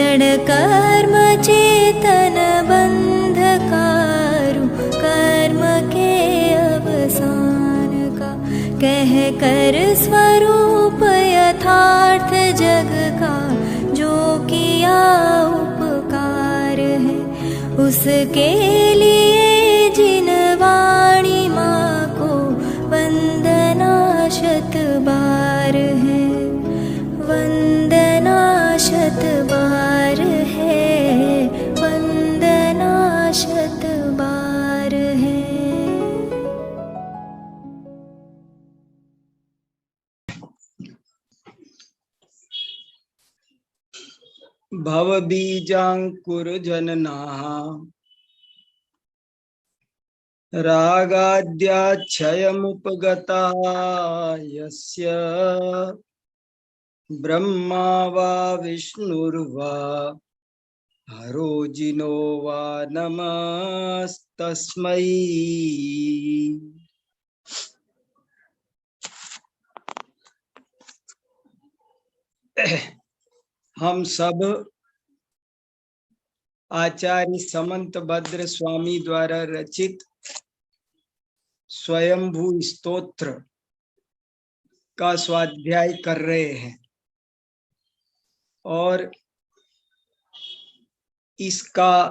क्षण कर्म चेतन बंधकारु, कर्म के अवसान का कह कर स्वरूप यथार्थ जग का, जो किया उपकार है उसके लिए जिन वाणी माँ को वंदना शत बार है, वंदना शत बार है, वंदना शत बार है। भवबीजाङ्कुर जननाः रागाद्याक्षयमुपगता यस्य, ब्रह्मा वा विष्णुर्वा हरो जिनो वा नमस्तस्मै। हम सब आचार्य समंत भद्र स्वामी द्वारा रचित स्वयंभू स्तोत्र का स्वाध्याय कर रहे हैं और इसका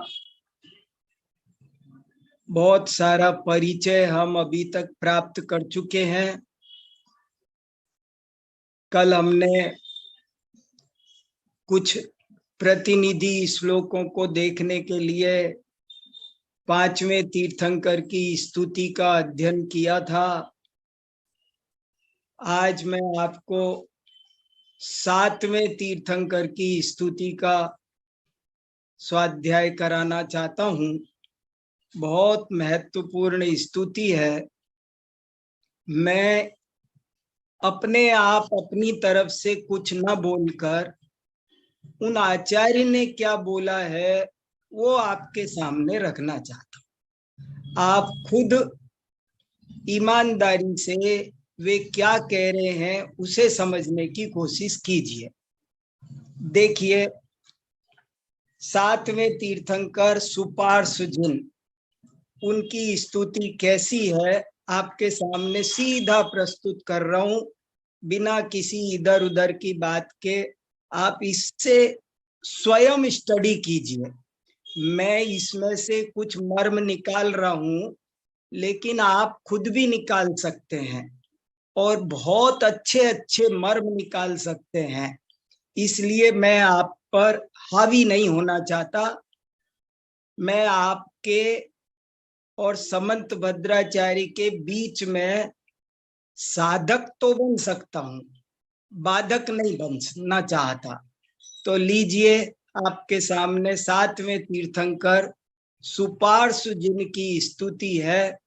बहुत सारा परिचय हम अभी तक प्राप्त कर चुके हैं। कल हमने कुछ प्रतिनिधि श्लोकों को देखने के लिए पांचवें तीर्थंकर की स्तुति का अध्ययन किया था। आज मैं आपको सातवें तीर्थंकर की स्तुति का स्वाध्याय कराना चाहता हूं। बहुत महत्वपूर्ण स्तुति है। मैं अपने आप अपनी तरफ से कुछ न बोलकर उन आचार्य ने क्या बोला है वो आपके सामने रखना चाहता हूं। आप खुद ईमानदारी से वे क्या कह रहे हैं उसे समझने की कोशिश कीजिए। देखिए, सातवें तीर्थंकर सुपार्श्व जिन, उनकी स्तुति कैसी है आपके सामने सीधा प्रस्तुत कर रहा हूं, बिना किसी इधर उधर की बात के। आप इससे स्वयं स्टडी कीजिए। मैं इसमें से कुछ मर्म निकाल रहा हूं, लेकिन आप खुद भी निकाल सकते हैं और बहुत अच्छे अच्छे मर्म निकाल सकते हैं। इसलिए मैं आप पर हावी नहीं होना चाहता। मैं आपके और समंत भद्राचार्य के बीच में साधक तो बन सकता हूं, बाधक नहीं बनना चाहता। तो लीजिए, आपके सामने सातवें तीर्थंकर सुपार्श्व जिन की स्तुति है।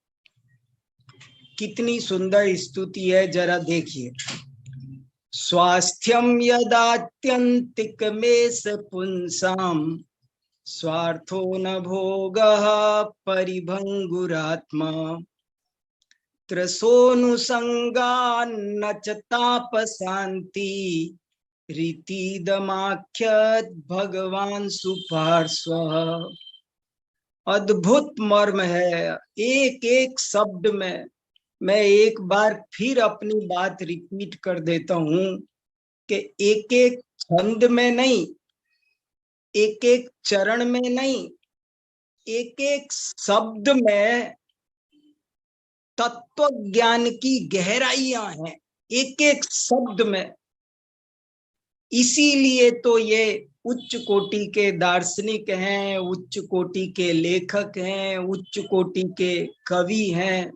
कितनी सुंदर स्तुति है, जरा देखिए। स्वास्थ्यम यदात्यंतिक मेष पुंसाम, स्वार्थो न भोगः परिभंगुरात्मा, त्रसोऽनुसंगान्न च तापशान्ति, रीतिदमाख्यत भगवान सुपार्श्वः। अद्भुत मर्म है। एक एक शब्द में मैं एक बार फिर अपनी बात रिपीट कर देता हूं कि एक एक छंद में नहीं, एक एक चरण में नहीं, एक एक शब्द में तत्व ज्ञान की गहराइयां हैं, एक एक शब्द में। इसीलिए तो ये उच्च कोटि के दार्शनिक हैं, उच्च कोटि के लेखक हैं, उच्च कोटि के कवि हैं।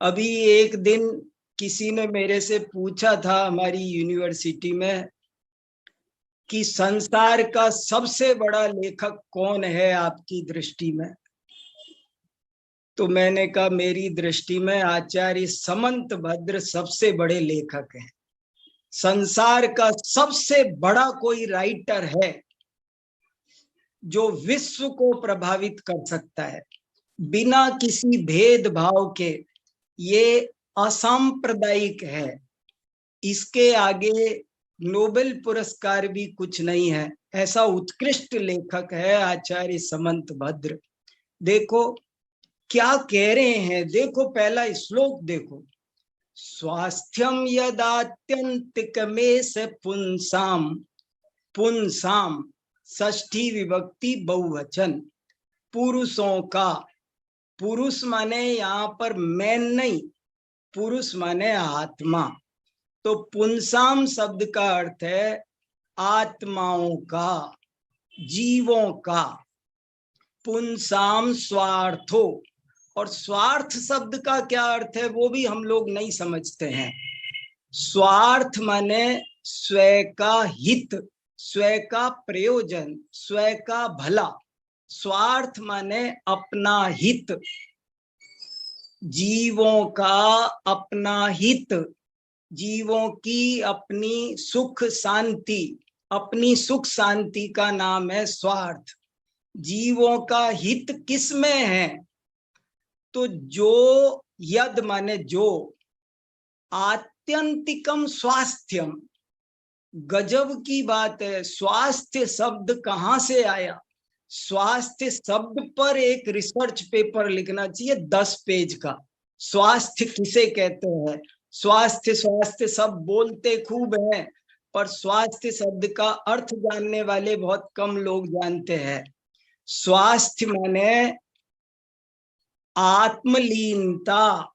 अभी एक दिन किसी ने मेरे से पूछा था हमारी यूनिवर्सिटी में कि संसार का सबसे बड़ा लेखक कौन है आपकी दृष्टि में। तो मैंने कहा, मेरी दृष्टि में आचार्य समंत भद्र सबसे बड़े लेखक हैं। संसार का सबसे बड़ा कोई राइटर है जो विश्व को प्रभावित कर सकता है बिना किसी भेदभाव के। ये असांप्रदायिक है। इसके आगे नोबेल पुरस्कार भी कुछ नहीं है। ऐसा उत्कृष्ट लेखक है आचार्य समंत भद्र। देखो क्या कह रहे हैं, देखो पहला श्लोक देखो, स्वास्थ्यम यदात्यंतिकमेष पुंसाम, पुंसाम षष्ठी विभक्ति बहुवचन, पुरुषों का, पुरुष माने यहाँ पर मैन नहीं, पुरुष माने आत्मा, तो पुंसाम शब्द का अर्थ है आत्माओं का, जीवों का। पुंसाम स्वार्थो, और स्वार्थ शब्द का क्या अर्थ है वो भी हम लोग नहीं समझते हैं। स्वार्थ माने स्वयं का हित, स्वयं का प्रयोजन, स्वयं का भला। स्वार्थ माने अपना हित, जीवों का अपना हित, जीवों की अपनी सुख शांति, अपनी सुख शांति का नाम है स्वार्थ। जीवों का हित किस में है, तो जो, यद माने जो, आत्यंतिकम स्वास्थ्यम, गजब की बात है। स्वास्थ्य शब्द कहां से आया? स्वास्थ्य शब्द पर एक रिसर्च पेपर लिखना चाहिए 10 पेज का। स्वास्थ्य किसे कहते हैं? स्वास्थ्य स्वास्थ्य सब बोलते खूब हैं, पर स्वास्थ्य शब्द का अर्थ जानने वाले बहुत कम लोग जानते हैं। स्वास्थ्य माने आत्मलीनता,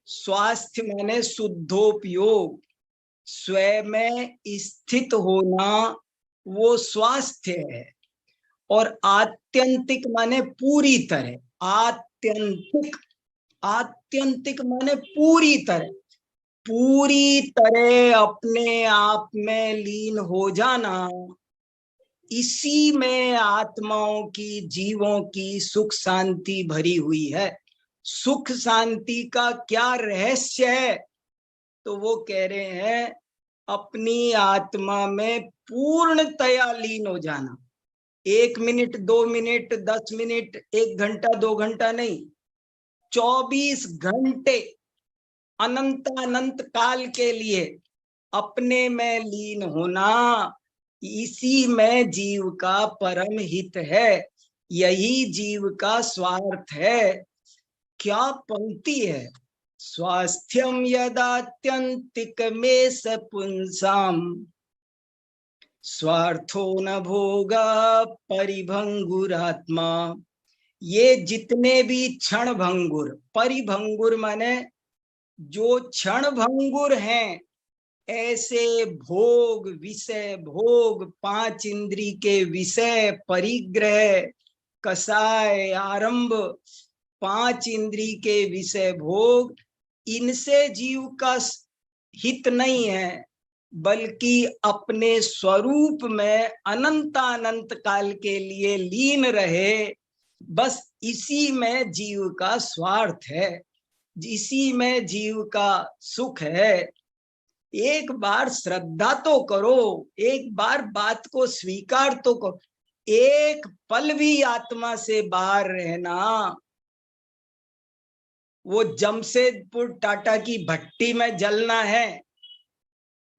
स्वास्थ्य माने शुद्धोपयोग, स्वयं में स्थित होना, वो स्वास्थ्य है। और आत्यंतिक माने पूरी तरह, आत्यंतिक, आत्यंतिक माने पूरी तरह, पूरी तरह अपने आप में लीन हो जाना। इसी में आत्माओं की, जीवों की सुख शांति भरी हुई है। सुख शांति का क्या रहस्य है? तो वो कह रहे हैं अपनी आत्मा में पूर्णतया लीन हो जाना। 1 मिनट, 2 मिनट, 10 मिनट, 1 घंटा, 2 घंटा नहीं, 24 घंटे अनंत अनंत काल के लिए अपने में लीन होना, इसी में जीव का परम हित है, यही जीव का स्वार्थ है। क्या पंक्ति है, स्वास्थ्यम यदात्यंतिकमेष पुंसाम, स्वार्थो न भोगा परिभंगुरात्मा। ये जितने भी क्षण भंगुर, परिभंगुर माने जो क्षण भंगुर हैं, ऐसे भोग, विषय भोग, 5 इंद्री के विषय, परिग्रह, कसाय, आरंभ, 5 इंद्री के विषय भोग, इनसे जीव का हित नहीं है, बल्कि अपने स्वरूप में अनंत अनंत काल के लिए लीन रहे, बस इसी में जीव का स्वार्थ है, इसी में जीव का सुख है। एक बार श्रद्धा तो करो, एक बार बात को स्वीकार तो करो। एक पल भी आत्मा से बाहर रहना, वो जमशेदपुर टाटा की भट्टी में जलना है।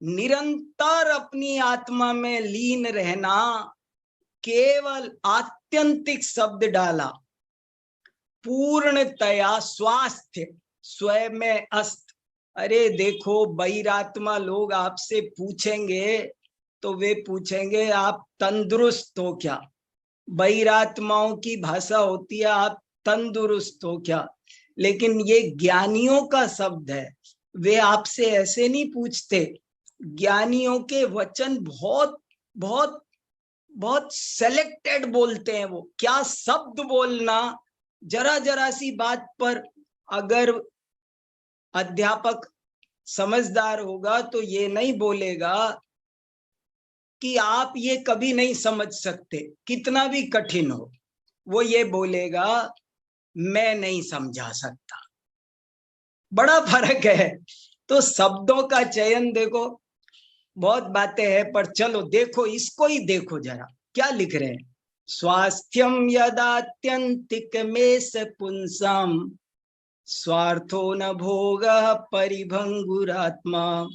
निरंतर अपनी आत्मा में लीन रहना, केवल आत्यंतिक शब्द डाला, पूर्णतया स्वास्थ्य, स्वयं में अस्त। अरे देखो बहिरात्मा लोग आपसे पूछेंगे तो वे पूछेंगे आप तंदुरुस्त हो क्या? बहिरात्माओं की भाषा होती है आप तंदुरुस्त हो क्या? लेकिन ये ज्ञानियों का शब्द है, वे आपसे ऐसे नहीं पूछते। ज्ञानियों के वचन बहुत बहुत बहुत सेलेक्टेड बोलते हैं। वो क्या शब्द बोलना, जरा जरा सी बात पर अगर अध्यापक समझदार होगा तो ये नहीं बोलेगा कि आप ये कभी नहीं समझ सकते, कितना भी कठिन हो। वो ये बोलेगा मैं नहीं समझा सकता। बड़ा फर्क है। तो शब्दों का चयन देखो, बहुत बातें हैं, पर चलो देखो, इसको ही देखो जरा क्या लिख रहे हैं। स्वास्थ्यम यदात्यंतिकमेष पुंसाम, स्वार्थो न भोग परिभंगुरात्मा,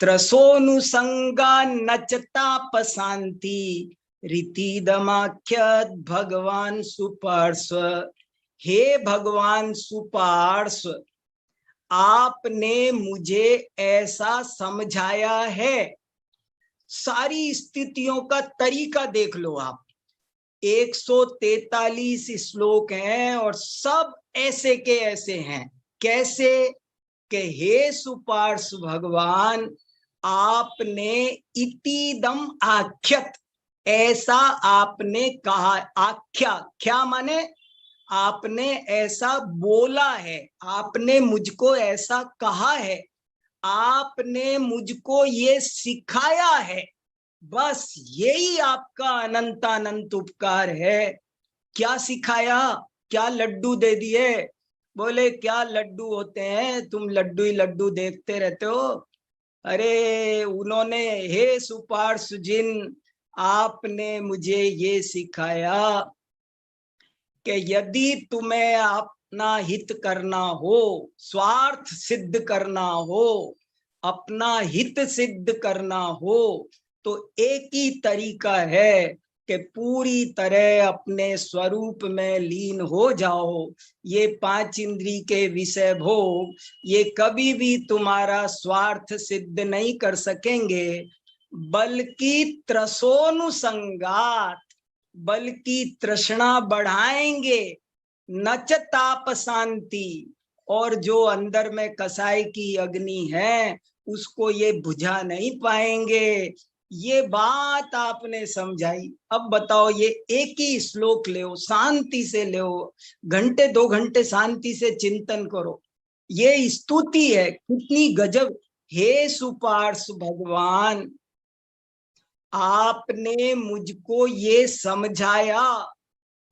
त्रसोनुसंगा नचतापशांति रीतिदमाख्य भगवान सुपार्श्व। हे भगवान सुपार्श्व, आपने मुझे ऐसा समझाया है। सारी स्थितियों का तरीका देख लो आप। 143 श्लोक हैं और सब ऐसे के ऐसे हैं। कैसे कि हे सुपार्श्व भगवान, आपने इतिदम आख्यत, ऐसा आपने कहा। आख्या, क्या माने? आपने ऐसा बोला है, आपने मुझको ऐसा कहा है, आपने मुझको ये सिखाया है। बस यही आपका अनंतानंत उपकार है। क्या सिखाया? क्या लड्डू दे दिए? बोले क्या लड्डू होते हैं, तुम लड्डू ही लड्डू देखते रहते हो। अरे उन्होंने, हे सुपार्श्व जिन, आपने मुझे ये सिखाया कि यदि तुम्हें अपना हित करना हो, स्वार्थ सिद्ध करना हो, अपना हित सिद्ध करना हो, तो एक ही तरीका है कि पूरी तरह अपने स्वरूप में लीन हो जाओ। ये 5 इंद्री के विषय भोग ये कभी भी तुम्हारा स्वार्थ सिद्ध नहीं कर सकेंगे, बल्कि त्रसोनुसंगात, बल्कि तृष्णा बढ़ाएंगे। नच ताप शांति, और जो अंदर में कसाई की अग्नि है उसको ये बुझा नहीं पाएंगे। ये बात आपने समझाई। अब बताओ, ये एक ही श्लोक ले, शांति से ले, घंटे 2 घंटे शांति से चिंतन करो। ये स्तुति है, कितनी गजब। हे सुपार्श्व भगवान, आपने मुझको ये समझाया।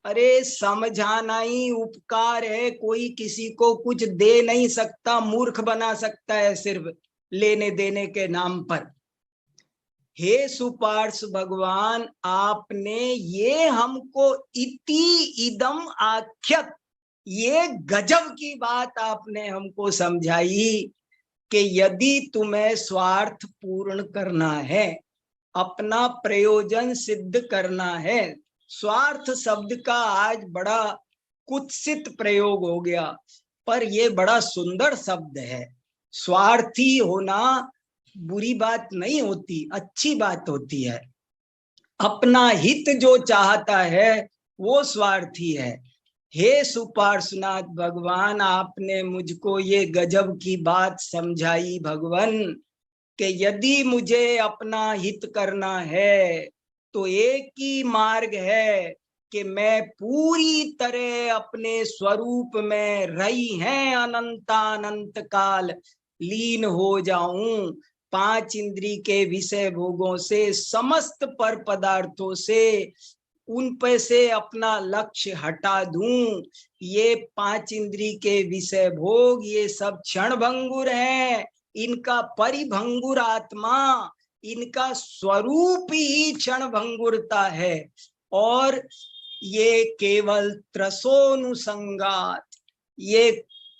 अरे समझाना ही उपकार है, कोई किसी को कुछ दे नहीं सकता, मूर्ख बना सकता है सिर्फ लेने देने के नाम पर। हे सुपार्श्व भगवान, आपने ये हमको इति इदम आख्यत, ये गजब की बात आपने हमको समझाई कि यदि तुम्हें स्वार्थ पूर्ण करना है, अपना प्रयोजन सिद्ध करना है। स्वार्थ शब्द का आज बड़ा कुत्सित प्रयोग हो गया, पर यह बड़ा सुंदर शब्द है। स्वार्थी होना बुरी बात नहीं होती, अच्छी बात होती है। अपना हित जो चाहता है वो स्वार्थी है। हे सुपार्श्वनाथ भगवान, आपने मुझको ये गजब की बात समझाई भगवान, कि यदि मुझे अपना हित करना है तो एक ही मार्ग है कि मैं पूरी तरह अपने स्वरूप में रही हैं अनंतानंत काल लीन हो जाऊं। 5 इंद्री के विषय भोगों से, समस्त पर पदार्थों से, उन पे से अपना लक्ष्य हटा दूं। ये 5 इंद्री के विषय भोग ये सब क्षण भंगुर हैं, इनका परिभंगुर आत्मा, इनका स्वरूप ही क्षण भंगुरता है। और ये केवल त्रसोनुसंगात, ये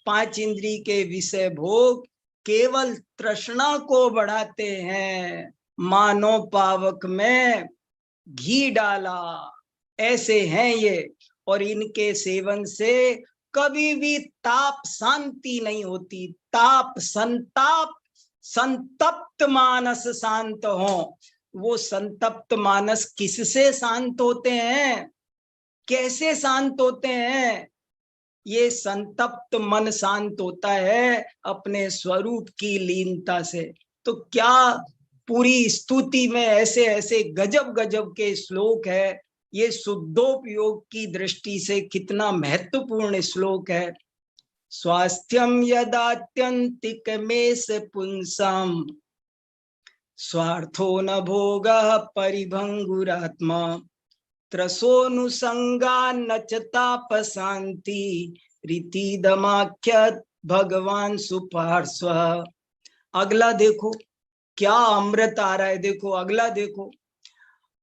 5 इंद्री के विषय भोग केवल तृष्णा को बढ़ाते हैं। मानो पावक में घी डाला, ऐसे हैं ये। और इनके सेवन से कभी भी ताप शांति नहीं होती। ताप, संताप, संतप्त मानस शांत हो। वो संतप्त मानस किससे शांत होते हैं? कैसे शांत होते हैं? ये संतप्त मन शांत होता है अपने स्वरूप की लीनता से। तो क्या पूरी स्तुति में ऐसे ऐसे गजब गजब के श्लोक है। ये शुद्धोपयोग की दृष्टि से कितना महत्वपूर्ण श्लोक है। स्वास्थ्यम यदात्यंतिक में से पुंसम स्वार्थो न भोगः परिभंगुरात्मा त्रसोनुसंगा नचतापशांति रीतिदमाख्य भगवान सुपार्श्व। अगला देखो क्या अमृत आ रहा है। देखो अगला देखो,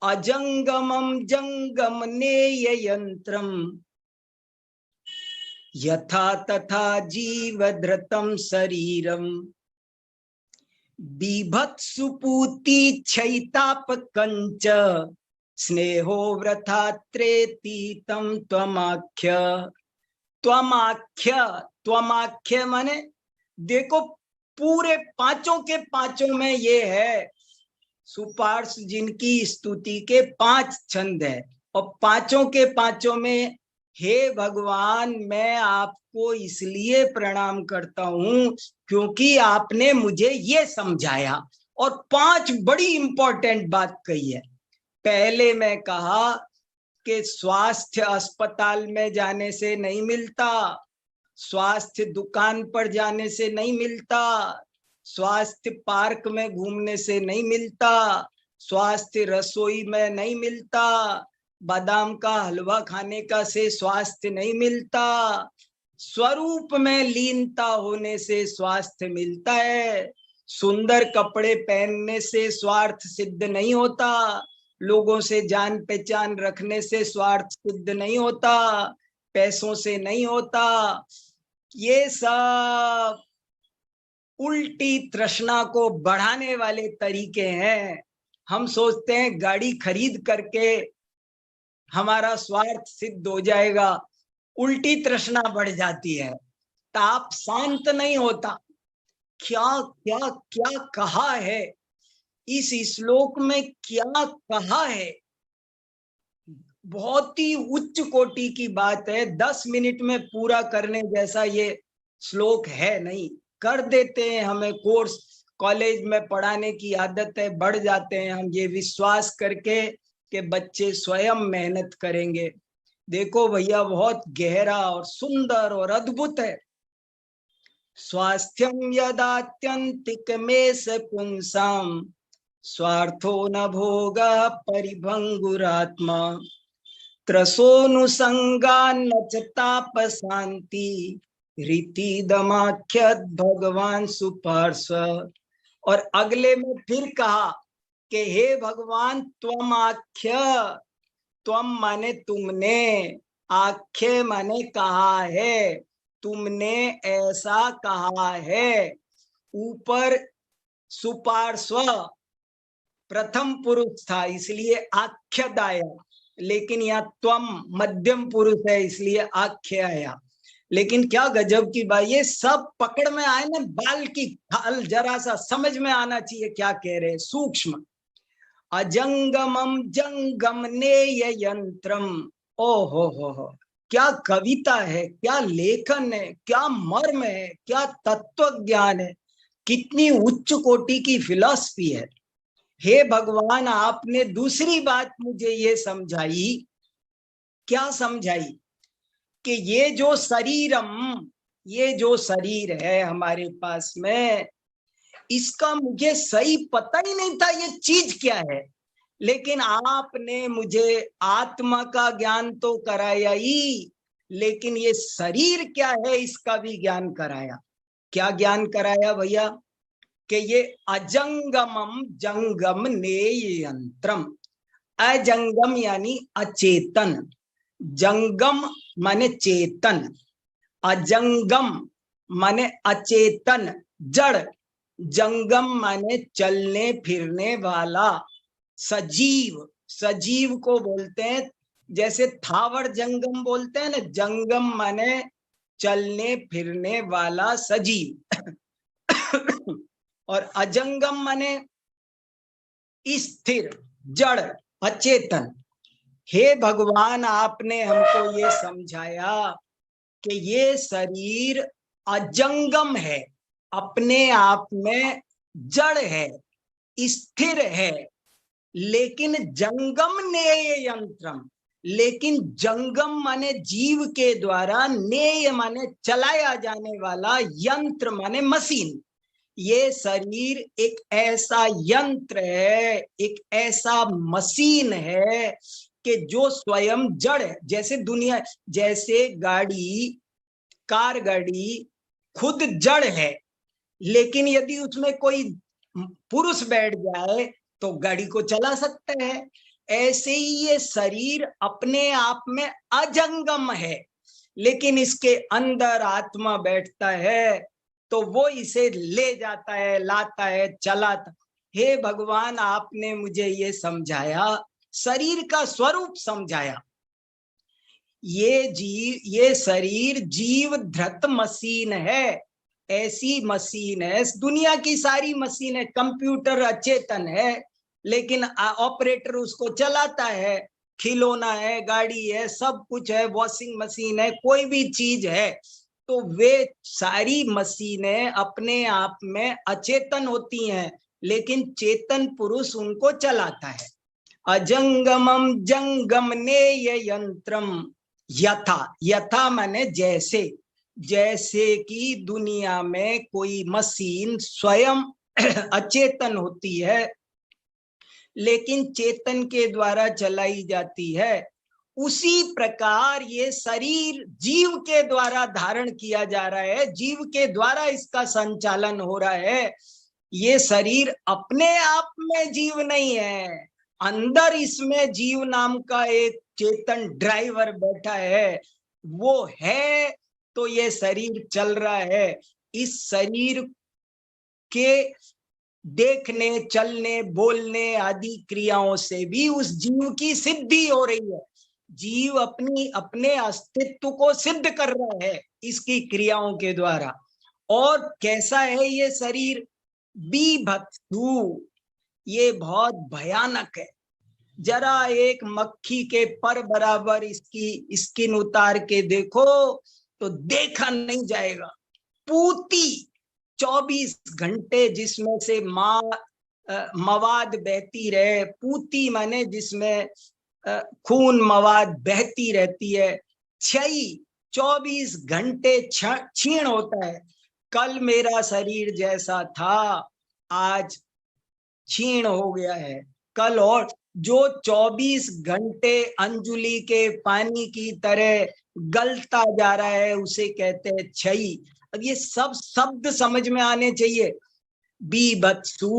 अजंगमम जंगम नेय यंत्रम यथा तथा जीव धृतम शरीरम बीभत्सुपूति क्षयिताप कंच स्नेहो व्रथात्रेति तम त्वमाख्य। त्वमाख्य, त्वमाख्य माने देखो पूरे पांचों के पांचों में ये है, सुपार्श जिनकी स्तुति के 5 छंद है और पांचों के पांचों में हे भगवान मैं आपको इसलिए प्रणाम करता हूं क्योंकि आपने मुझे ये समझाया और 5 बड़ी इंपॉर्टेंट बात कही है। पहले मैं कहा कि स्वास्थ्य अस्पताल में जाने से नहीं मिलता, स्वास्थ्य दुकान पर जाने से नहीं मिलता, स्वास्थ्य पार्क में घूमने से नहीं मिलता, स्वास्थ्य रसोई में नहीं मिलता, बादाम का हलवा खाने का से स्वास्थ्य नहीं मिलता, स्वरूप में लीनता होने से स्वास्थ्य मिलता है, सुंदर कपड़े पहनने से स्वार्थ सिद्ध नहीं होता, लोगों से जान पहचान रखने से स्वार्थ सिद्ध नहीं होता, पैसों से नहीं होता। ये सब उल्टी तृष्णा को बढ़ाने वाले तरीके हैं। हम सोचते हैं गाड़ी खरीद करके हमारा स्वार्थ सिद्ध हो जाएगा, उल्टी तृष्णा बढ़ जाती है, ताप शांत नहीं होता। क्या क्या क्या कहा है इस श्लोक में, क्या कहा है, बहुत ही उच्च कोटि की बात है। 10 मिनट में पूरा करने जैसा ये श्लोक है नहीं। कर देते हैं, हमें कोर्स कॉलेज में पढ़ाने की आदत है, बढ़ जाते हैं हम ये विश्वास करके कि बच्चे स्वयं मेहनत करेंगे। देखो भैया बहुत गहरा और सुंदर और अद्भुत है। स्वास्थ्यम यदात्यंतिक में से पुंसाम स्वार्थो न भोग परिभंगुरात्मा त्रसोनुसंगा न च ताप शांति रीति दमाख्य भगवान सुपार्श्व। और अगले में फिर कहा कि हे भगवान त्वम आख्य, त्वम माने तुमने, आख्य माने कहा है, तुमने ऐसा कहा है। ऊपर सुपार्श्व प्रथम पुरुष था इसलिए आख्यद आया, लेकिन यहाँ त्वम मध्यम पुरुष है इसलिए आख्य आया। लेकिन क्या गजब की बात, ये सब पकड़ में आए ना, बाल की खाल जरा सा समझ में आना चाहिए क्या कह रहे हैं। सूक्ष्म अजंगमम जंगम नेय यंत्रम, ओ हो, क्या कविता है, क्या लेखन है, क्या मर्म है, क्या तत्व ज्ञान है, कितनी उच्च कोटि की फिलॉसफी है। हे भगवान आपने दूसरी बात मुझे ये समझाई, क्या समझाई कि ये जो शरीरम, ये जो शरीर है हमारे पास में, इसका मुझे सही पता ही नहीं था ये चीज क्या है, लेकिन आपने मुझे आत्मा का ज्ञान तो कराया ही, लेकिन ये शरीर क्या है इसका भी ज्ञान कराया। क्या ज्ञान कराया भैया कि ये अजंगमम जंगम नेय यंत्रम, अजंगम यानी अचेतन, जंगम माने चेतन, अजंगम माने अचेतन जड़, जंगम माने चलने फिरने वाला, सजीव, सजीव को बोलते हैं, जैसे थावर जंगम बोलते हैं ना, जंगम माने चलने फिरने वाला सजीव और अजंगम माने स्थिर जड़ अचेतन। हे भगवान आपने हमको ये समझाया कि ये शरीर अजंगम है, अपने आप में जड़ है, स्थिर है, लेकिन जंगम नेय यंत्रम, लेकिन जंगम माने जीव के द्वारा, नेय माने चलाया जाने वाला, यंत्र माने मशीन। ये शरीर एक ऐसा यंत्र है, एक ऐसा मशीन है कि जो स्वयं जड़ है। जैसे दुनिया, जैसे गाड़ी, कार गाड़ी खुद जड़ है, लेकिन यदि उसमें कोई पुरुष बैठ जाए तो गाड़ी को चला सकता है। ऐसे ही ये शरीर अपने आप में अजंगम है, लेकिन इसके अंदर आत्मा बैठता है तो वो इसे ले जाता है, लाता है, चलाता। हे भगवान, आपने मुझे ये समझाया, शरीर का स्वरूप समझाया। ये शरीर जीव धृत मशीन है, ऐसी मशीन है। दुनिया की सारी मशीन है, कंप्यूटर अचेतन है, लेकिन ऑपरेटर उसको चलाता है। खिलौना है, गाड़ी है, सब कुछ है, वॉशिंग मशीन है, कोई भी चीज है, तो वे सारी मशीनें अपने आप में अचेतन होती हैं, लेकिन चेतन पुरुष उनको चलाता है। अजंगमम जंगमनेय यंत्रम यथा, यथा माने जैसे, जैसे कि दुनिया में कोई मशीन स्वयं अचेतन होती है लेकिन चेतन के द्वारा चलाई जाती है, उसी प्रकार ये शरीर जीव के द्वारा धारण किया जा रहा है, जीव के द्वारा इसका संचालन हो रहा है। ये शरीर अपने आप में जीव नहीं है, अंदर इसमें जीव नाम का एक चेतन ड्राइवर बैठा है, वो है, तो ये शरीर चल रहा है। इस शरीर के देखने, चलने, बोलने आदि क्रियाओं से भी उस जीव की सिद्धि हो रही है। जीव अपने अस्तित्व को सिद्ध कर रहा है इसकी क्रियाओं के द्वारा। और कैसा है ये शरीर? बीभत्सु, ये बहुत भयानक है। जरा एक मक्खी के पर बराबर इसकी स्किन उतार के देखो तो देखा नहीं जाएगा। पूती, 24 घंटे जिसमें से मवाद बहती रहे, पूती माने जिसमें खून मवाद बहती रहती है। क्षयी, 24 घंटे क्षीण होता है। कल मेरा शरीर जैसा था आज क्षीण हो गया है कल, और जो 24 घंटे अंजुली के पानी की तरह गलता जा रहा है उसे कहते हैं क्षयी। अब ये सब शब्द समझ में आने चाहिए। बीभत्सु,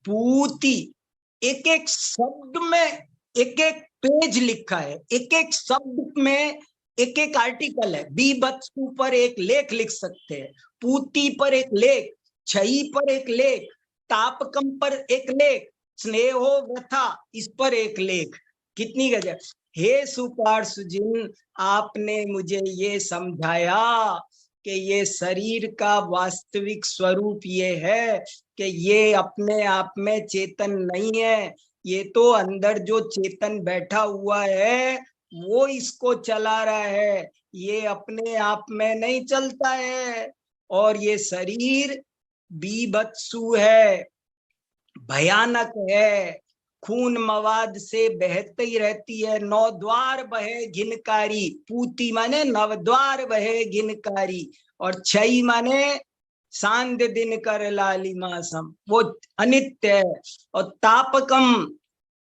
पूती, एक एक शब्द में एक एक पेज लिखा है, एक एक शब्द में एक एक आर्टिकल है। बीभत्सु पर एक लेख लिख सकते हैं, पूती पर एक लेख, क्षयी पर एक लेख, तापकम पर एक लेख, स्नेहो व्यथा इस पर एक लेख। कितनी गजब। हे सुपार्श्वजिन, आपने मुझे ये समझाया कि ये शरीर का वास्तविक स्वरूप ये है कि ये अपने आप में चेतन नहीं है, ये तो अंदर जो चेतन बैठा हुआ है वो इसको चला रहा है, ये अपने आप में नहीं चलता है। और ये शरीर बीभत्सु है, भयानक है, खून मवाद से बहती रहती है। 9 द्वार बहे घिनकारी, पूती माने 9 द्वार बहे घिनकारी, और क्षयी माने सांध्य दिन कर लालिमासम, वो अनित्य है। और तापकम,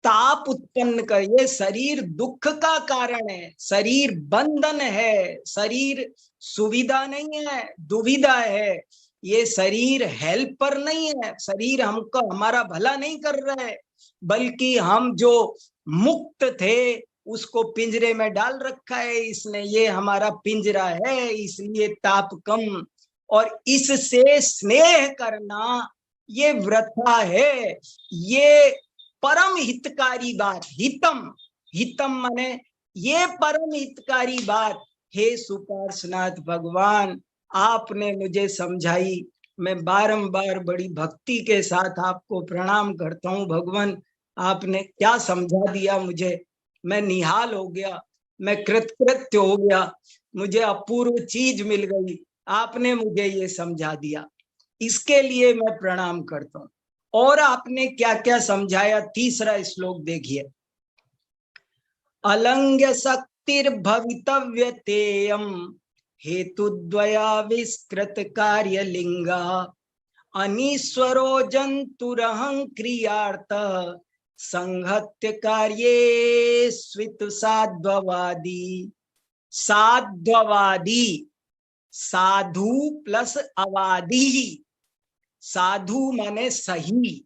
ताप उत्पन्न कर, ये शरीर दुख का कारण है, शरीर बंधन है, शरीर सुविधा नहीं है, दुविधा है। ये शरीर हेल्पर नहीं है, शरीर हमको हमारा भला नहीं कर रहा है, बल्कि हम जो मुक्त थे उसको पिंजरे में डाल रखा है इसने, ये हमारा पिंजरा है, इसलिए ताप कम। और इससे स्नेह करना ये व्रथा है, ये परम हितकारी बात। हितम, हितम माने ये परम हितकारी बात। हे सुपार्श्वनाथ भगवान, आपने मुझे समझाई, मैं बारंबार बड़ी भक्ति के साथ आपको प्रणाम करता हूँ। भगवान, आपने क्या समझा दिया मुझे, मैं निहाल हो गया, मैं कृतकृत्य हो गया, मुझे अपूर्व चीज मिल गई, आपने मुझे ये समझा दिया, इसके लिए मैं प्रणाम करता हूँ। और आपने क्या क्या समझाया, तीसरा श्लोक देखिए। अलंघ्य शक्तिर्भवितव्य तेयम हेतुद्वयाविष्कृत कार्य लिंगा अनीश्वरो जंतुरहं क्रियार्थ संहत्य कार्ये स्वित साध्ववादी। साध्ववादी, साधु प्लस अवादी, साधु माने सही,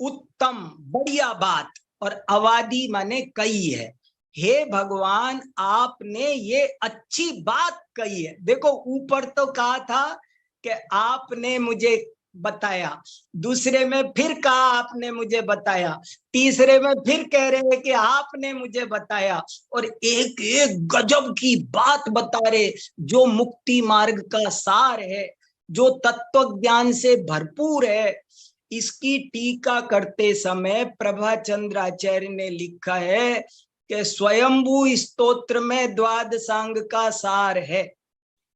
उत्तम, बढ़िया बात, और अवादी माने कई है। हे भगवान आपने ये अच्छी बात कही है। देखो ऊपर तो कहा था कि आपने मुझे बताया, दूसरे में फिर कहा आपने मुझे बताया, तीसरे में फिर कह रहे हैं कि आपने मुझे बताया, और एक एक गजब की बात बता रहे जो मुक्ति मार्ग का सार है, जो तत्व ज्ञान से भरपूर है। इसकी टीका करते समय प्रभाचंद्राचार्य ने लिखा है कि स्वयंभू स्तोत्र में द्वादशांग का सार है।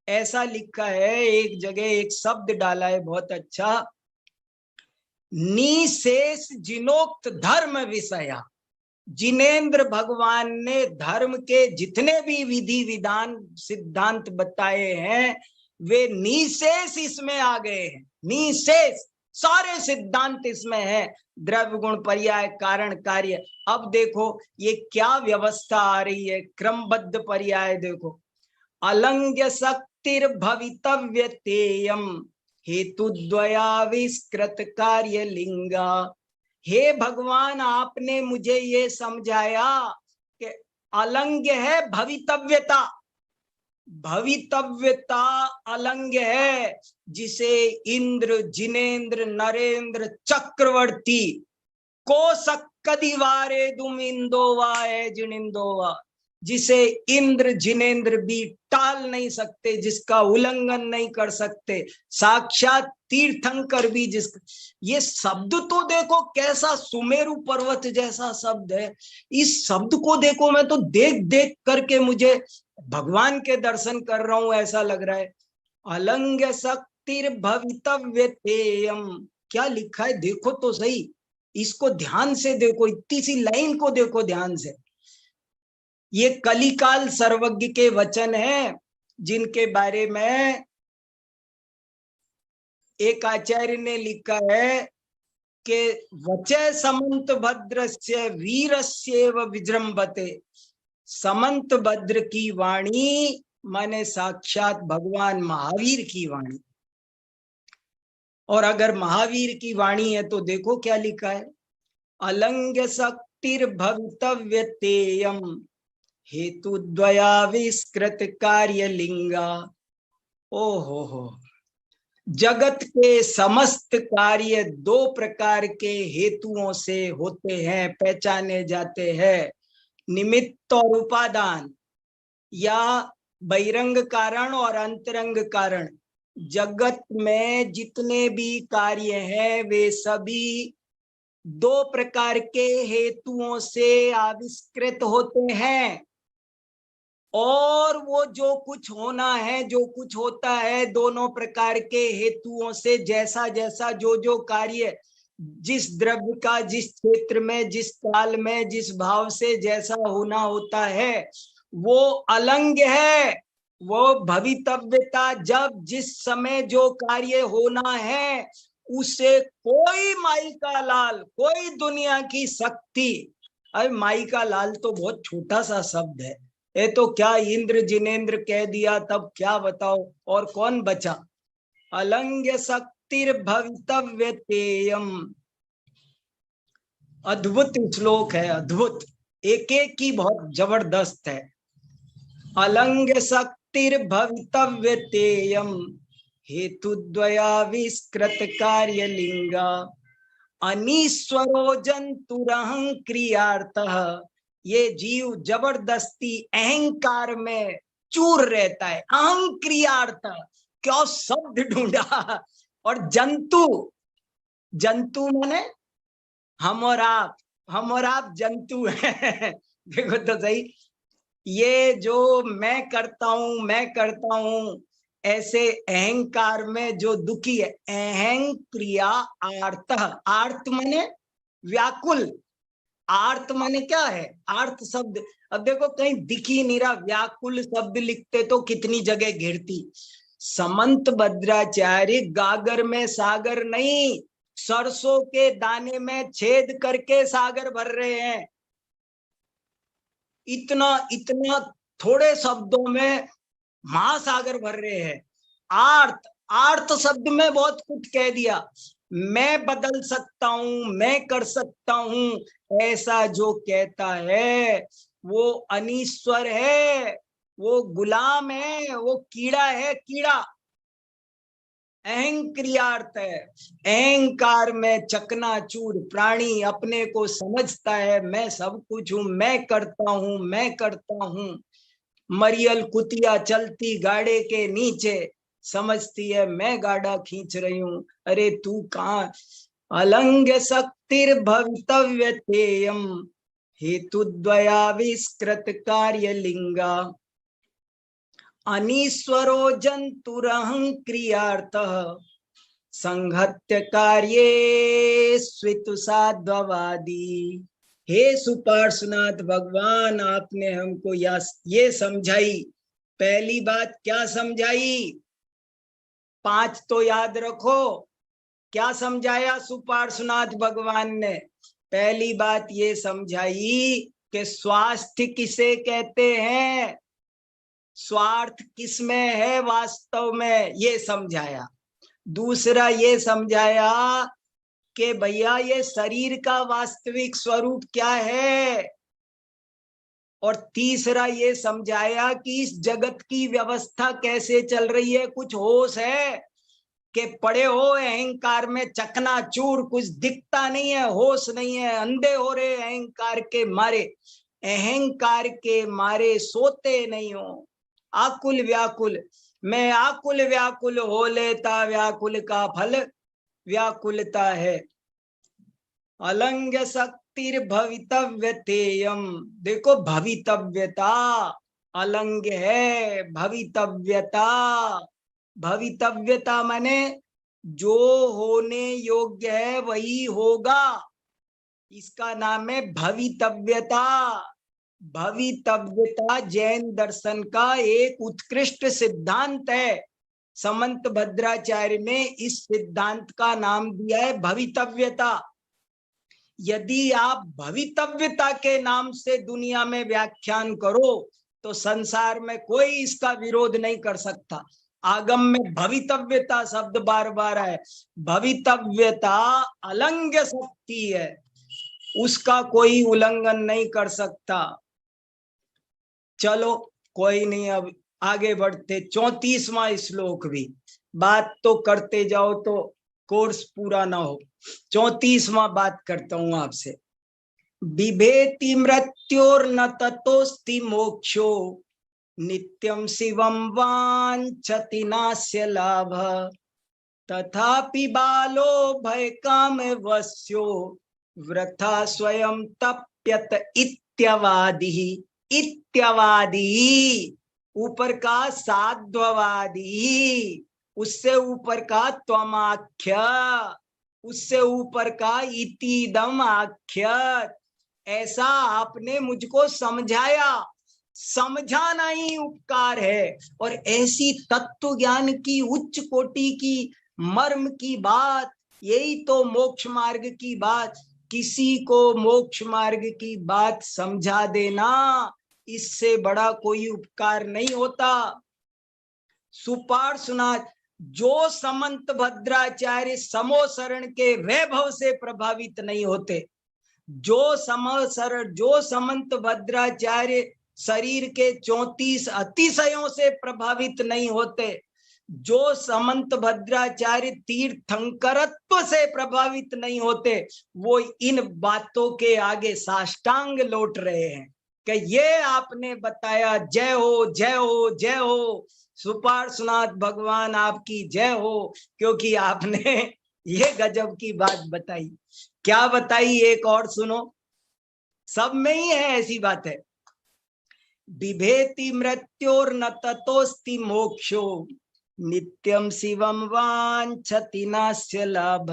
ऐसा लिखा है, एक जगह एक शब्द डाला है बहुत अच्छा, निशेष जिनोक्त धर्म विषया। जिनेन्द्र भगवान ने धर्म के जितने भी विधि विधान सिद्धांत बताए हैं वे निशेष इसमें आ गए हैं। निशेष सारे सिद्धांत इसमें है, द्रव्य गुण पर्याय कारण कार्य। अब देखो ये क्या व्यवस्था आ रही है, क्रमबद्ध पर्याय देखो, अलंघ्य शक्तिर भवितव्य तेयम हेतुद्वयाविष्कृत कार्य लिंगा। हे भगवान आपने मुझे ये समझाया कि अलंघ्य है भवितव्यता, भवितव्यता अलंघ्य है, जिसे इंद्र जिनेन्द्र नरेंद्र चक्रवर्ती कोशक कदिवारे दुम इंदोवा है जिनिंदोवा, जिसे इंद्र जिनेन्द्र भी टाल नहीं सकते, जिसका उल्लंघन नहीं कर सकते, साक्षात तीर्थंकर भी जिस, ये शब्द तो देखो कैसा सुमेरु पर्वत जैसा शब्द है। इस शब्द को देखो, मैं तो देख देख करके मुझे भगवान के दर्शन कर रहा हूं ऐसा लग रहा है। अलंघ्य शक्तिर भवितव्य तेयम, क्या लिखा है देखो तो सही, इसको ध्यान से देखो, इतनी सी लाइन को देखो ध्यान से। ये कलिकाल सर्वज्ञ के वचन हैं, जिनके बारे में एक आचार्य ने लिखा है कि वचय समंत भद्रस्य वीरस्येव विजृंभते। समंत भद्र की वाणी माने साक्षात भगवान महावीर की वाणी। और अगर महावीर की वाणी है तो देखो क्या लिखा है, अलंघ्य शक्तिर भवितव्य तेयम हेतुद्वयाविष्कृत कार्य लिंगा। ओ हो, जगत के समस्त कार्य दो प्रकार के हेतुओं से होते हैं, पहचाने जाते हैं, निमित्त और उपादान, या बहिरंग कारण और अंतरंग कारण। जगत में जितने भी कार्य हैं वे सभी दो प्रकार के हेतुओं से आविष्कृत होते हैं, और वो जो कुछ होना है, जो कुछ होता है, दोनों प्रकार के हेतुओं से, जैसा जैसा जो कार्य जिस द्रव्य का जिस क्षेत्र में जिस काल में जिस भाव से जैसा होना होता है वो अलंघ्य है। वो भवितव्यता, जब जिस समय जो कार्य होना है उसे कोई माई का लाल, कोई दुनिया की शक्ति, अरे माई का लाल तो बहुत छोटा सा शब्द है, ये तो क्या इंद्र जिनेन्द्र कह दिया तब क्या बताओ, और कौन बचा। अलंघ्य शक्तिर भवितव्य तेयम, अद्भुत श्लोक है, अद्भुत, एक एक की बहुत जबरदस्त है। अलंघ्य शक्तिर भवितव्य तेयम हेतुद्वयाविष्कृत कार्य लिंगा। अनीश्वरो जंतुरहं क्रियार्थः, ये जीव जबरदस्ती अहंकार में चूर रहता है। अहं क्रियार्थ, क्या शब्द ढूंढा। और जंतु, जंतु माने हम और आप जंतु हैं। देखो तो सही, ये जो मैं करता हूं ऐसे अहंकार में जो दुखी है, अहं क्रिया आर्त, आर्त माने व्याकुल, आर्त माने क्या है, आर्त शब्द, अब देखो कहीं दिख ही नहीं रहा, व्याकुल शब्द लिखते तो कितनी जगह घिरती। समंत भद्राचार्य गागर में सागर नहीं, सरसों के दाने में छेद करके सागर भर रहे हैं। इतना थोड़े शब्दों में महासागर भर रहे हैं। आर्त, आर्त शब्द में बहुत कुछ कह दिया। मैं बदल सकता हूं, मैं कर सकता हूं, ऐसा जो कहता है वो अनीश्वर है, वो गुलाम है, वो कीड़ा है, कीड़ा। अहंक्रियार्थ है, अहंकार में चकनाचूर प्राणी अपने को समझता है मैं सब कुछ हूं, मैं करता हूं, मैं करता हूं। मरियल कुतिया चलती गाड़े के नीचे समझती है मैं गाड़ा खींच रही हूं। अरे तू कहाँ, अलंग शक्तिर भवितव्य तेयम हेतुद्वयाविष्कृत कार्य लिंगा अनीश्वरो जंतुरहं क्रियार्थः संहत्य कार्ये स्वितु साध्ववादी। हे सुपार्श्वनाथ भगवान, आपने हमको ये समझाई। पहली बात क्या समझाई? 5 तो याद रखो। क्या समझाया सुपार्श्वनाथ भगवान ने? पहली बात ये समझाई कि स्वास्थ्य किसे कहते हैं, स्वार्थ किसमें है वास्तव में, ये समझाया। दूसरा ये समझाया कि भैया ये शरीर का वास्तविक स्वरूप क्या है। और तीसरा ये समझाया कि इस जगत की व्यवस्था कैसे चल रही है, कुछ होश है कि पड़े हो अहंकार में चकनाचूर, कुछ दिखता नहीं है, होश नहीं है, अंधे हो रहे अहंकार के मारे, अहंकार के मारे सोते नहीं हो, आकुल व्याकुल। मैं आकुल व्याकुल हो लेता, व्याकुल का फल व्याकुलता है। अलंग शक्तिर भवितव्य तेयम, देखो भवितव्यता अलंग है, भवितव्यता, भवितव्यता माने जो होने योग्य है वही होगा, इसका नाम है भवितव्यता। भवितव्यता जैन दर्शन का एक उत्कृष्ट सिद्धांत है। समंत भद्राचार्य ने इस सिद्धांत का नाम दिया है भवितव्यता। यदि आप भवितव्यता के नाम से दुनिया में व्याख्यान करो तो संसार में कोई इसका विरोध नहीं कर सकता। आगम में भवितव्यता शब्द बार बार है। भवितव्यता अलंघ्य शक्ति है, उसका कोई उल्लंघन नहीं कर सकता। चलो कोई नहीं, अब आगे बढ़ते। 34वां श्लोक भी, बात तो करते जाओ तो कोर्स पूरा ना हो। 34वां बात करता हूं आपसे। बिभेति मृत्योर्न ततोस्ति मोक्षो नित्यं शिवं वाञ्छति नास्य लाभ तथापि बालो भय काम वश्यो वृथा स्वयं तप्यत इत्यवादी। इत्यवादी ऊपर का साध्ववादी, उससे ऊपर का त्वमाख्य, उससे ऊपर का इतिदम आख्य। ऐसा आपने मुझको समझाया, समझाना ही उपकार है। और ऐसी तत्व ज्ञान की उच्च कोटि की मर्म की बात, यही तो मोक्ष मार्ग की बात। किसी को मोक्ष मार्ग की बात समझा देना, इससे बड़ा कोई उपकार नहीं होता। सुपार्श्वनाथ जो समंत भद्राचार्य समोसरण के वैभव से प्रभावित नहीं होते, जो समंत भद्राचार्य शरीर के 34 अतिशयों से प्रभावित नहीं होते, जो समंत भद्राचार्य तीर्थंकरत्व से प्रभावित नहीं होते, वो इन बातों के आगे साष्टांग लौट रहे हैं कि ये आपने बताया, जय हो जय हो जय हो। सुपार्श्वनाथ भगवान आपकी जय हो, क्योंकि आपने ये गजब की बात बताई। क्या बताई एक और सुनो, सब में ही है ऐसी बात है। बिभेति मृत्योर्न ततोस्ति मोक्षो नित्यं शिवं वाञ्छति नास्य लाभ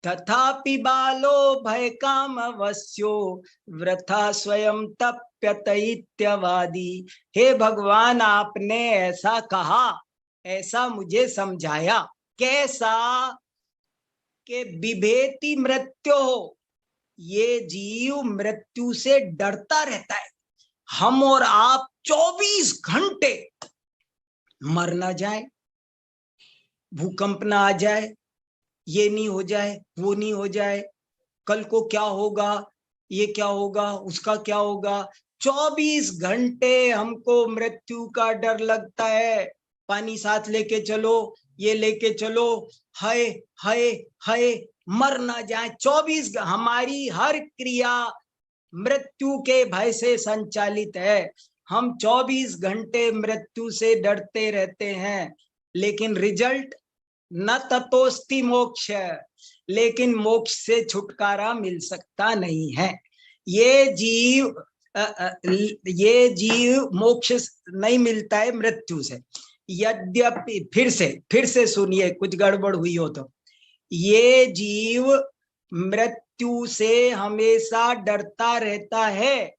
तथापि बालो भय काम वश्यो वृथा स्वयं तप्यत इत्यवादी। हे भगवान, आपने ऐसा कहा, ऐसा मुझे समझाया। कैसा? के बिभेति मृत्यु हो, ये जीव मृत्यु से डरता रहता है। हम और आप 24 घंटे मर ना जाए, भूकंप ना आ जाए, ये नहीं हो जाए, वो नहीं हो जाए, कल को क्या होगा, ये क्या होगा, उसका क्या होगा। 24 घंटे हमको मृत्यु का डर लगता है। पानी साथ लेके चलो, ये लेके चलो, हाय हाय हाय, मर ना जाए। 24 हमारी हर क्रिया मृत्यु के भय से संचालित है। हम 24 घंटे मृत्यु से डरते रहते हैं, लेकिन रिजल्ट न ततोस्ति मोक्ष, लेकिन मोक्ष से छुटकारा मिल सकता नहीं है। ये जीव मोक्ष नहीं मिलता है मृत्यु से। यद्यपि फिर से सुनिए, कुछ गड़बड़ हुई हो तो, ये जीव मृत्यु से हमेशा डरता रहता है,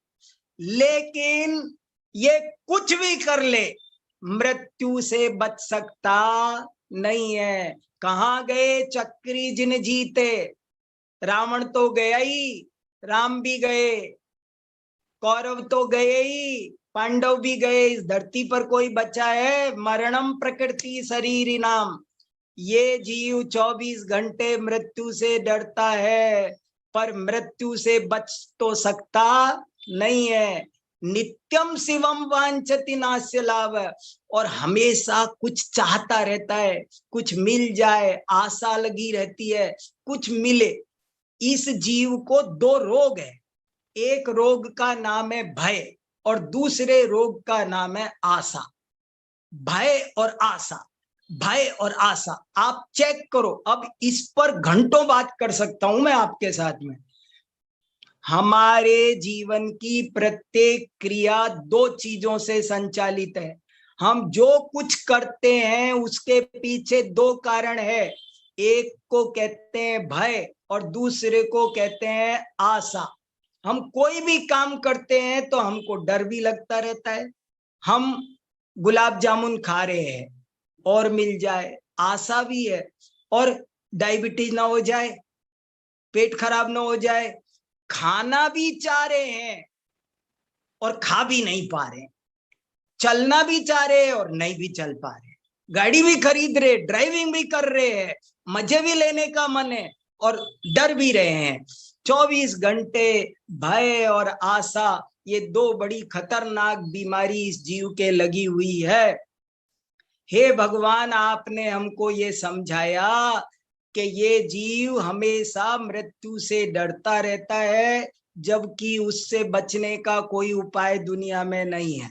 लेकिन ये कुछ भी कर ले मृत्यु से बच सकता नहीं है। कहाँ गए चक्री जिन जीते? रावण तो गया ही, राम भी गए, कौरव तो गए ही, पांडव भी गए। इस धरती पर कोई बचा है? मरणम प्रकृति शरीर नाम। ये जीव 24 घंटे मृत्यु से डरता है, पर मृत्यु से बच तो सकता नहीं है। नित्यम शिवम वांछति नास्य लाभ, और हमेशा कुछ चाहता रहता है, कुछ मिल जाए, आशा लगी रहती है, कुछ मिले। इस जीव को 2 रोग है। एक रोग का नाम है भय, और दूसरे रोग का नाम है आशा। भय और आशा, भय और आशा। आप चेक करो, अब इस पर घंटों बात कर सकता हूं मैं आपके साथ में। हमारे जीवन की प्रत्येक क्रिया 2 चीजों से संचालित है। हम जो कुछ करते हैं उसके पीछे 2 कारण है। एक को कहते हैं भय और दूसरे को कहते हैं आशा। हम कोई भी काम करते हैं तो हमको डर भी लगता रहता है। हम गुलाब जामुन खा रहे हैं और मिल जाए, आशा भी है। और डायबिटीज ना हो जाए, पेट खराब ना हो जाए। खाना भी चाह रहे हैं और खा भी नहीं पा रहे, चलना भी चाह रहे हैं और नहीं भी चल पा रहे, गाड़ी भी खरीद रहे, ड्राइविंग भी कर रहे हैं, मजे भी लेने का मन है और डर भी रहे हैं। 24 घंटे भय और आशा, ये 2 बड़ी खतरनाक बीमारी इस जीव के लगी हुई है। हे भगवान, आपने हमको ये समझाया कि ये जीव हमेशा मृत्यु से डरता रहता है, जबकि उससे बचने का कोई उपाय दुनिया में नहीं है।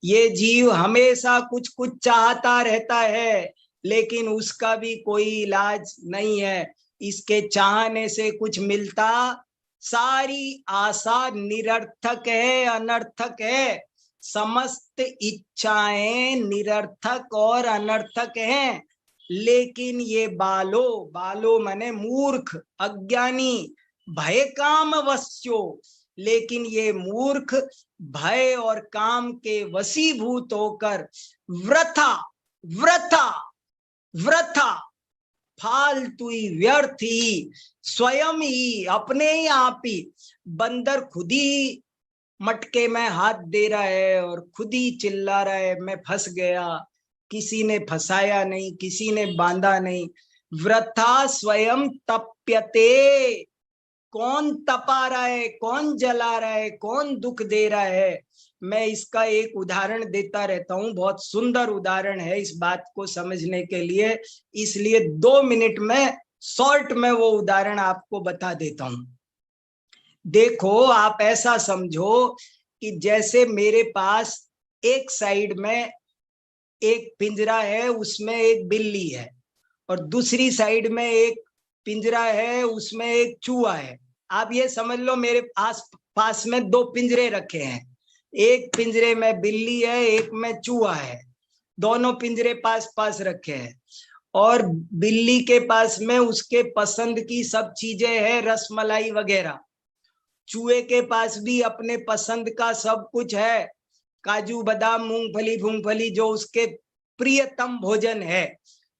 ये जीव हमेशा कुछ कुछ चाहता रहता है, लेकिन उसका भी कोई इलाज नहीं है। इसके चाहने से कुछ मिलता? सारी आशा निरर्थक है, अनर्थक है। समस्त इच्छाएं निरर्थक और अनर्थक हैं। लेकिन ये बालो माने मूर्ख, अज्ञानी, भय काम वश्यो, लेकिन ये मूर्ख भय और काम के वशीभूत होकर वृथा वृथा वृथा फालतू ही, व्यर्थ ही, स्वयं ही, अपने ही आप ही, बंदर खुद ही मटके में हाथ दे रहा है और खुद ही चिल्ला रहा है, मैं फंस गया, किसी ने फंसाया नहीं, किसी ने बांधा नहीं। वृथा स्वयं तप्यते। कौन तपा रहा है, कौन जला रहा है, कौन दुख दे रहा है? मैं इसका एक उदाहरण देता रहता हूं, बहुत सुंदर उदाहरण है इस बात को समझने के लिए, इसलिए 2 मिनट में शॉर्ट में वो उदाहरण आपको बता देता हूं। देखो, आप ऐसा समझो कि जैसे मेरे पास एक साइड में एक पिंजरा है, उसमें एक बिल्ली है, और दूसरी साइड में एक पिंजरा है, उसमें एक चूहा है। आप ये समझ लो मेरे आस पास में 2 पिंजरे रखे हैं। एक पिंजरे में बिल्ली है, एक में चूहा है। दोनों पिंजरे पास पास रखे हैं, और बिल्ली के पास में उसके पसंद की सब चीजें हैं, रसमलाई वगैरह। चूहे के पास भी अपने पसंद का सब कुछ है, काजू बादाम मूंगफली फूंगफली, जो उसके प्रियतम भोजन है।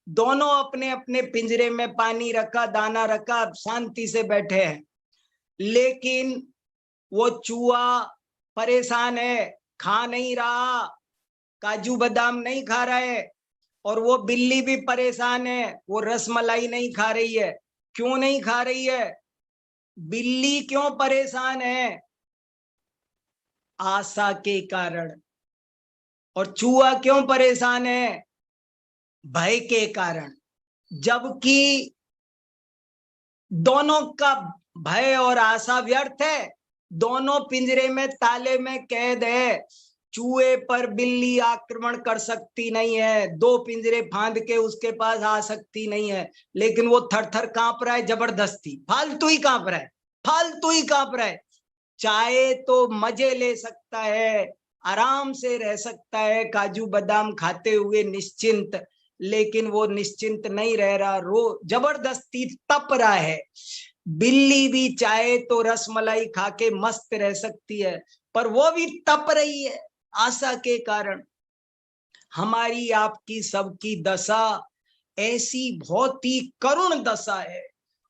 दोनों अपने अपने पिंजरे में पानी रखा, दाना रखा, शांति से बैठे हैं। लेकिन वो चूहा परेशान है, खा नहीं रहा, काजू बादाम नहीं खा रहा है, और वो बिल्ली भी परेशान है, वो रसमलाई नहीं खा रही है। क्यों नहीं खा रही है? बिल्ली क्यों परेशान है? आशा के कारण। और चूहा क्यों परेशान है? भय के कारण। जबकि दोनों का भय और आशा व्यर्थ है, दोनों पिंजरे में ताले में कैद है। चूहे पर बिल्ली आक्रमण कर सकती नहीं है, दो पिंजरे फांद के उसके पास आ सकती नहीं है, लेकिन वो थर थर कांप रहा है जबरदस्ती, फालतू ही कांप रहा है, फालतू ही कांप रहा है। चाहे तो मजे ले सकता है, आराम से रह सकता है काजू बादाम खाते हुए निश्चिंत, लेकिन वो निश्चिंत नहीं रह रहा, रो जबरदस्ती तप रहा है। बिल्ली भी चाहे तो रसमलाई खा के मस्त रह सकती है, पर वो भी तप रही है आशा के कारण। हमारी आपकी सबकी दशा ऐसी बहुत ही करुण दशा है।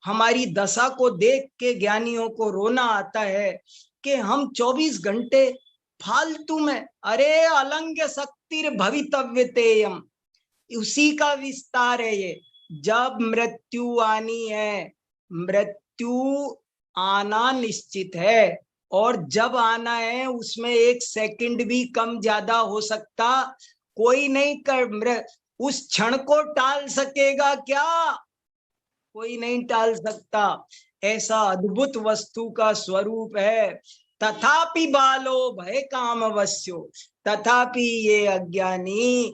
हमारी दशा को देख के ज्ञानियों को रोना आता है कि हम 24 घंटे फालतू में, अरे अलंघ्य शक्तिर भवितव्यतेयम, उसी का विस्तार है ये। जब मृत्यु आनी है, मृत्यु आना निश्चित है, और जब आना है उसमें एक सेकंड भी कम ज्यादा हो सकता, कोई नहीं कर उस क्षण को टाल सकेगा क्या? कोई नहीं टाल सकता। ऐसा अद्भुत वस्तु का स्वरूप है। तथापि बालो भय काम अवश्यो, तथापि ये अज्ञानी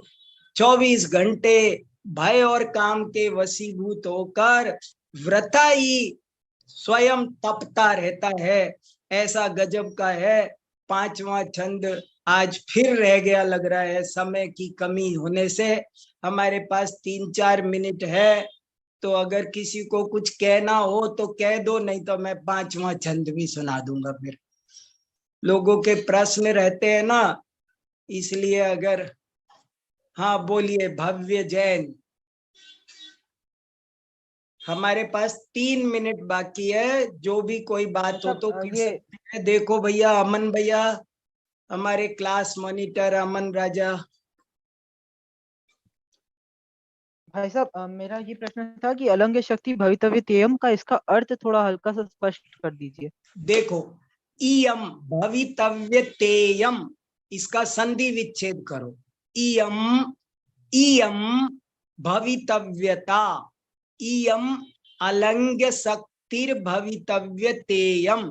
24 घंटे भय और काम के वशीभूत होकर व्रता ही स्वयं तपता रहता है। ऐसा गजब का है। 5वां छंद आज फिर रह गया लग रहा है, समय की कमी होने से। हमारे पास 3-4 मिनट है, तो अगर किसी को कुछ कहना हो तो कह दो, नहीं तो मैं 5वां छंद भी सुना दूंगा। फिर लोगों के प्रश्न रहते हैं ना, इसलिए अगर, हाँ बोलिए भव्य जैन। हमारे पास 3 मिनट बाकी है, जो भी कोई बात हो तो कर सकते हैं। देखो भैया, अमन भैया, हमारे क्लास मॉनिटर अमन राजा। भाई साहब, मेरा ये प्रश्न था कि अलंघ्य शक्ति भवितव्यतेयम का इसका अर्थ थोड़ा हल्का सा स्पष्ट कर दीजिए। देखो, इयम भवितव्यतेयम, इसका संधि विच्छेद करो। इयम, इयम भवितव्यता, इयम अलंघ्य शक्तिर भवितव्यतेयम,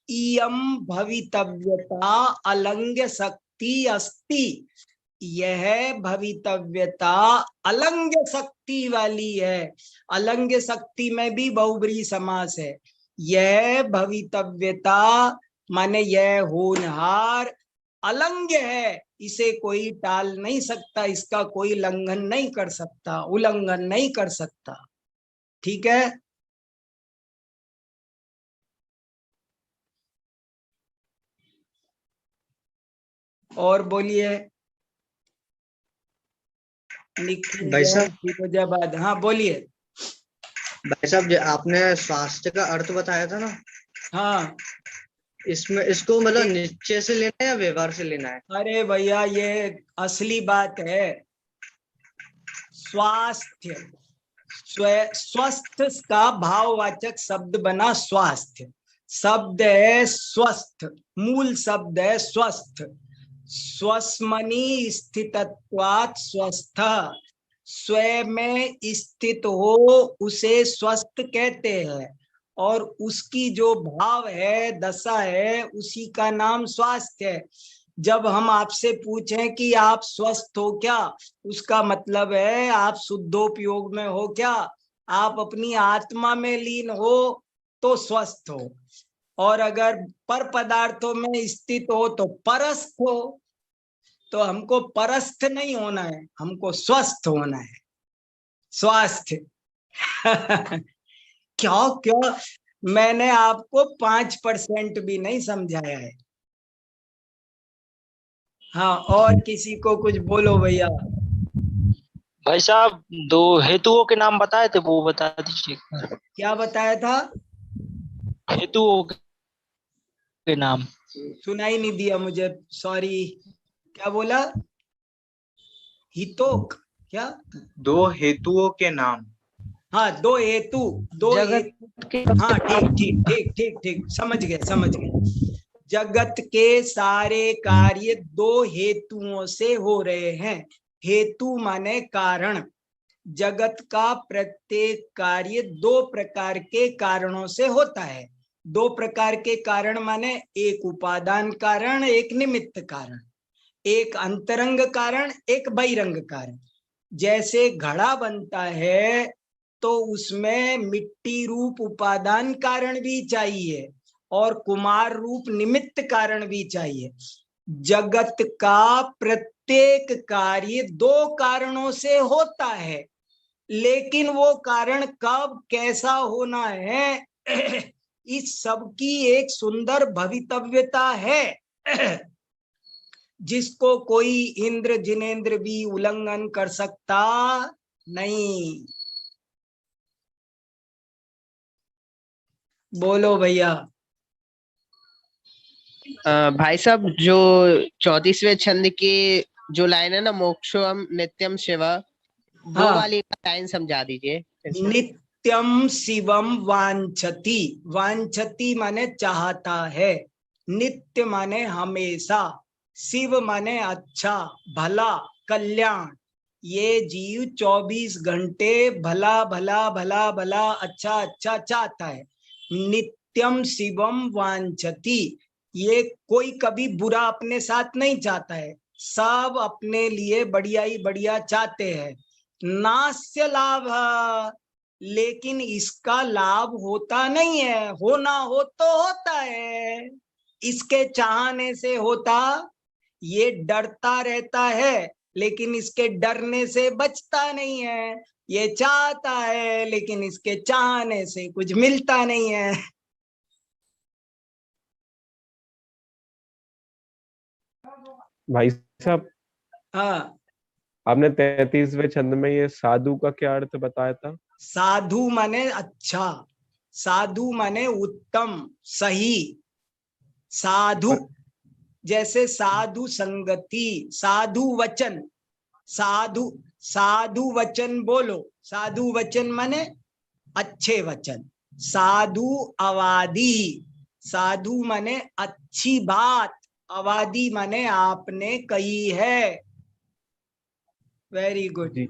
इयम भवितव्यता अलंघ्य शक्ति अस्ति। यह भवितव्यता अलंघ्य शक्ति वाली है। अलंघ्य शक्ति में भी बहुब्रीहि समास है। यह भवितव्यता माने यह होनहार अलंघ्य है, इसे कोई टाल नहीं सकता, इसका कोई लंघन नहीं कर सकता, उल्लंघन नहीं कर सकता। ठीक है, और बोलिए भाई फिरोजाबाद। हाँ बोलिए भाई साहब, जो आपने स्वास्थ्य का अर्थ बताया था ना, हाँ, इसमें इसको मतलब निश्चय से लेना है या व्यवहार से लेना है? अरे भैया ये असली बात है। स्वास्थ्य, स्वस्थ का भाववाचक शब्द बना स्वास्थ्य। शब्द है स्वस्थ, मूल शब्द है स्वस्थ। स्वस्मनि स्थितत्वात् स्वस्थ, स्वयं में स्थित हो उसे स्वस्थ कहते हैं, और उसकी जो भाव है, दशा है, उसी का नाम स्वास्थ्य है। जब हम आपसे पूछें कि आप स्वस्थ हो क्या, उसका मतलब है आप शुद्धोपयोग में हो क्या, आप अपनी आत्मा में लीन हो तो स्वस्थ हो, और अगर पर पदार्थों में स्थित हो तो परस्थ हो। तो हमको परस्थ नहीं होना है, हमको स्वस्थ होना है। स्वास्थ्य क्या क्या, मैंने आपको 5% भी नहीं समझाया है। हाँ, और किसी को कुछ बोलो भैया। भाई साहब, 2 हेतुओं के नाम बताए थे, वो बता दीजिए। क्या बताया था? हेतुओं के नाम सुनाई नहीं दिया मुझे, सॉरी। क्या बोला? हितोक क्या? 2 हेतुओं के नाम। हाँ, 2 हेतु, 2 जगत हेतु। हाँ ठीक ठीक ठीक ठीक ठीक, समझ गए समझ गए। जगत के सारे कार्य दो हेतुओं से हो रहे हैं। हेतु माने कारण। जगत का प्रत्येक कार्य दो प्रकार के कारणों से होता है। दो प्रकार के कारण माने एक उपादान कारण, एक निमित्त कारण, एक अंतरंग कारण, एक बहिरंग कारण। जैसे घड़ा बनता है तो उसमें मिट्टी रूप उपादान कारण भी चाहिए और कुमार रूप निमित्त कारण भी चाहिए। जगत का प्रत्येक कार्य दो कारणों से होता है, लेकिन वो कारण कब कैसा होना है इस सब की एक सुंदर भवितव्यता है जिसको कोई इंद्र जिनेंद्र भी उल्लंघन कर सकता नहीं। बोलो भैया। भाई साहब, जो 34वें छंद की जो लाइन है ना, मोक्षम नित्यम शिवा, वो हाँ। वाली लाइन समझा दीजिए। नित्यम शिवम वांछति। वांछति माने चाहता है, नित्य माने हमेशा, शिव माने अच्छा, भला, कल्याण। ये जीव 24 घंटे भला भला भला भला अच्छा अच्छा चाहता है। नित्यम शिवम वांछति। ये कोई कभी बुरा अपने साथ नहीं चाहता है, सब अपने लिए बढ़िया ही बढ़िया चाहते हैं। नास्य लाभ, लेकिन इसका लाभ होता नहीं है। होना हो तो होता है, इसके चाहने से होता। ये डरता रहता है लेकिन इसके डरने से बचता नहीं है। ये चाहता है लेकिन इसके चाहने से कुछ मिलता नहीं है। भाई साहब, हाँ, आपने 33वें छंद में ये साधु का क्या अर्थ बताया था? साधु माने अच्छा, साधु माने उत्तम, सही। साधु जैसे साधु संगति, साधु वचन, साधु साधु वचन बोलो। साधु वचन माने अच्छे वचन। साधु अवादी, साधु माने अच्छी बात, अवादी माने आपने कही है। Very good. जी।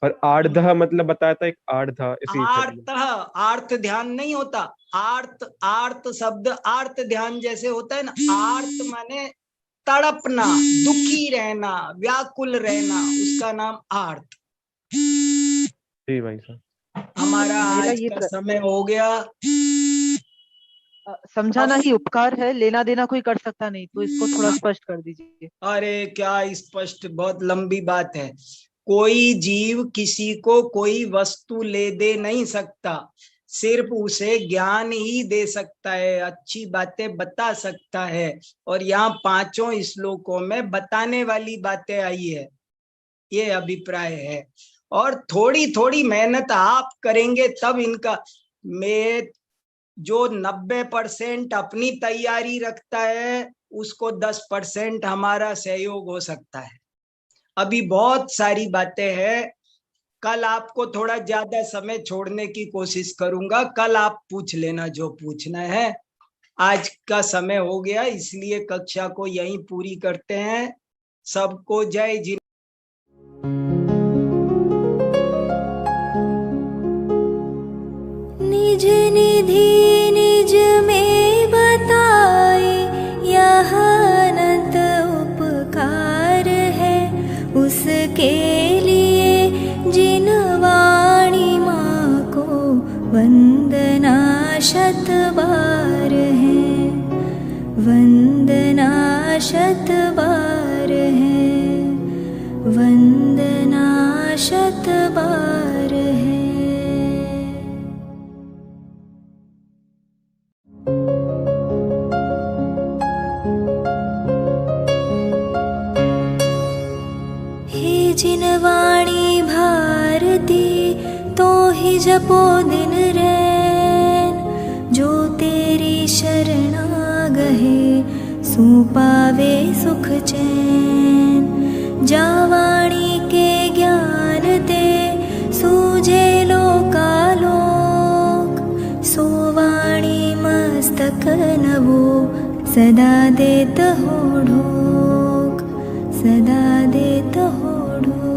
और आर्ध मतलब बताया था, एक आर्ध था इसी छंद में। आर्त, आर्त ध्यान नहीं होता। आर्त, आर्त शब्द आर्त ध्यान जैसे होता है ना। आर्त माने तड़पना, दुखी रहना, व्याकुल रहना, उसका नाम आर्त। जी भाई साहब। हमारा मेरा आज ये का समय हो गया। समझाना ही उपकार है, लेना देना कोई कर सकता नहीं, तो इसको थोड़ा स्पष्ट कर दीजिए। अरे क्या स्पष्ट, बहुत लंबी बात है। कोई जीव किसी को कोई वस्तु ले दे नहीं सकता, सिर्फ उसे ज्ञान ही दे सकता है, अच्छी बातें बता सकता है। और यहाँ 5 श्लोकों में बताने वाली बातें आई है, ये अभिप्राय है। और थोड़ी थोड़ी मेहनत आप करेंगे तब इनका। मैं जो 90% अपनी तैयारी रखता है उसको 10% हमारा सहयोग हो सकता है। अभी बहुत सारी बातें हैं। कल आपको थोड़ा ज्यादा समय छोड़ने की कोशिश करूंगा। कल आप पूछ लेना जो पूछना है। आज का समय हो गया, इसलिए कक्षा को यहीं पूरी करते हैं। सबको जय जिन। निज निधि निज में बताए, यह अनंत उपकार है उसके लिए जिन वाणी माँ को वंदना शत बार है, वंदना शत बार है, वंदना शत बार है। हे जिन वाणी भारती तो ही जपो दिन रैन, जो तेरी शरणा गहे सो पावे सुख चैन। जा वाणी के ज्ञान दे सूझे लोकालोक, सो वाणी मस्तक नवो सदा देत हो ढोक, सदा देत हो ढोक।